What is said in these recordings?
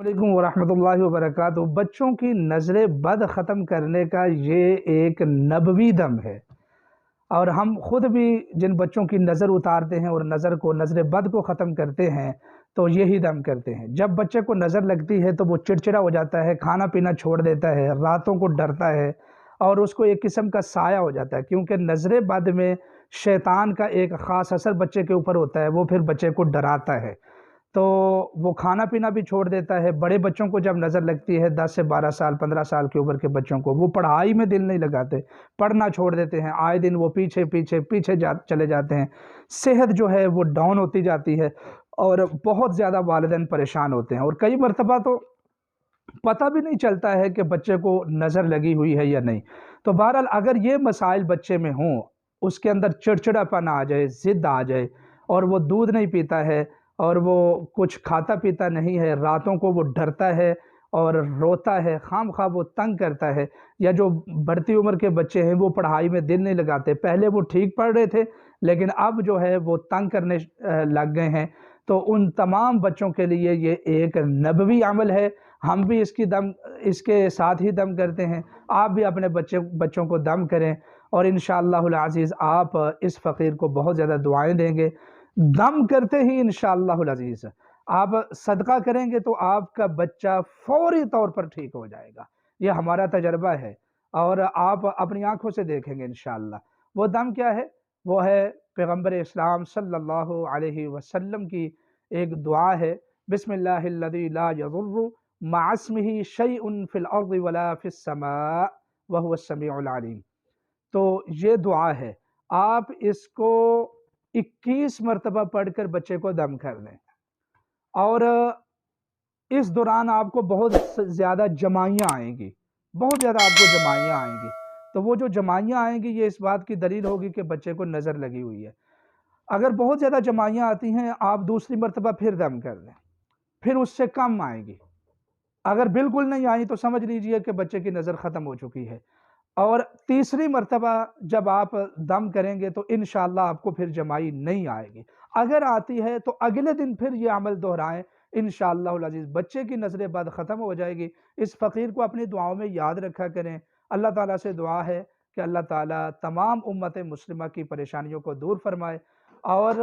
वालेकुम वरहमतुल्लाहि वबरकातुहू। बच्चों की नज़र बद ख़त्म करने का ये एक नबवी दम है। और हम खुद भी जिन बच्चों की नज़र उतारते हैं और नज़र बद को ख़त्म करते हैं, तो यही दम करते हैं। जब बच्चे को नज़र लगती है तो वो चिड़चिड़ा हो जाता है, खाना पीना छोड़ देता है, रातों को डरता है और उसको एक किस्म का साया हो जाता है, क्योंकि नज़र बद में शैतान का एक ख़ास असर बच्चे के ऊपर होता है। वो फिर बच्चे को डराता है, तो वो खाना पीना भी छोड़ देता है। बड़े बच्चों को जब नज़र लगती है, 10 से 12 साल 15 साल की उम्र के बच्चों को, वो पढ़ाई में दिल नहीं लगाते, पढ़ना छोड़ देते हैं। आए दिन वो पीछे चले जाते हैं। सेहत जो है वो डाउन होती जाती है और बहुत ज़्यादा वालिदैन परेशान होते हैं, और कई मर्तबा तो पता भी नहीं चलता है कि बच्चे को नज़र लगी हुई है या नहीं। तो बहरहाल अगर ये मसाइल बच्चे में हों, उसके अंदर चिड़चिड़ापन आ जाए, ज़िद आ जाए और वो दूध नहीं पीता है और वो कुछ खाता पीता नहीं है, रातों को वो डरता है और रोता है, खामख़ा वो तंग करता है, या जो बढ़ती उम्र के बच्चे हैं वो पढ़ाई में दिल नहीं लगाते, पहले वो ठीक पढ़ रहे थे लेकिन अब जो है वो तंग करने लग गए हैं, तो उन तमाम बच्चों के लिए ये एक नबवी अमल है। हम भी इसके साथ ही दम करते हैं। आप भी अपने बच्चों को दम करें और इंशाअल्लाहुल अज़ीज़ आप इस फ़कीर को बहुत ज़्यादा दुआएं देंगे। दम करते ही इंशाअल्लाहुल अज़ीज़ आप सदका करेंगे तो आपका बच्चा फौरी तौर पर ठीक हो जाएगा। ये हमारा तजर्बा है और आप अपनी आंखों से देखेंगे इंशाअल्लाह। वो दम क्या है? वो है पैगंबर इस्लाम सल्लल्लाहु अलैहि वसल्लम की एक दुआ है। बिस्मिल्लाहिल्लज़ी ला यज़ुर्रु मास्मिही शैउन फिल अर्ज़ि वला फिस समा व हुवस समीउल अलीम। तो ये दुआ है, आप इसको 21 मरतबा पढ़कर बच्चे को दम कर दें। और इस दौरान आपको बहुत ज़्यादा जमाइयाँ आएँगी, बहुत ज़्यादा आपको जमाइयाँ आएँगी। तो वो जो जमाइयाँ आएँगी ये इस बात की दलील होगी कि बच्चे को नज़र लगी हुई है। अगर बहुत ज़्यादा जमाइयाँ आती हैं, आप दूसरी मरतबा फिर दम कर दें, फिर उससे कम आएँगी। अगर बिल्कुल नहीं आई तो समझ लीजिए कि बच्चे की नज़र ख़त्म हो चुकी है। और तीसरी मर्तबा जब आप दम करेंगे तो इंशाअल्लाह आपको फिर जमाई नहीं आएगी। अगर आती है तो अगले दिन फिर ये अमल दोहराएं, इंशाअल्लाहुल अज़ीज़ बच्चे की नज़र बद ख़त्म हो जाएगी। इस फ़कीर को अपनी दुआओं में याद रखा करें। अल्लाह ताला से दुआ है कि अल्लाह ताला तमाम उम्मत मुस्लिमा की परेशानियों को दूर फरमाए। और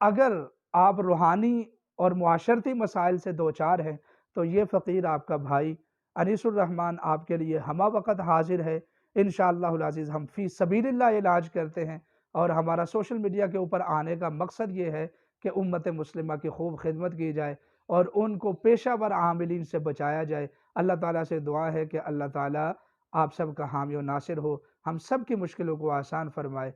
अगर आप रूहानी और मुआशरती मसाइल से दो चार हैं तो ये फ़कीर आपका भाई अनीसुर रहमान आपके लिए हमा वक़्त हाज़िर है। इंशाअल्लाहुल अज़ीज़ हम फ़ी सबीलिल्लाह इलाज करते हैं और हमारा सोशल मीडिया के ऊपर आने का मकसद ये है कि उम्मत मुस्लिमा की खूब खिदमत की जाए और उनको पेशा वर आमिलीन से बचाया जाए। अल्लाह ताला से दुआ है कि अल्लाह ताला आप सब का हामी और नासिर हो, हम सब की मुश्किलों को आसान फरमाए।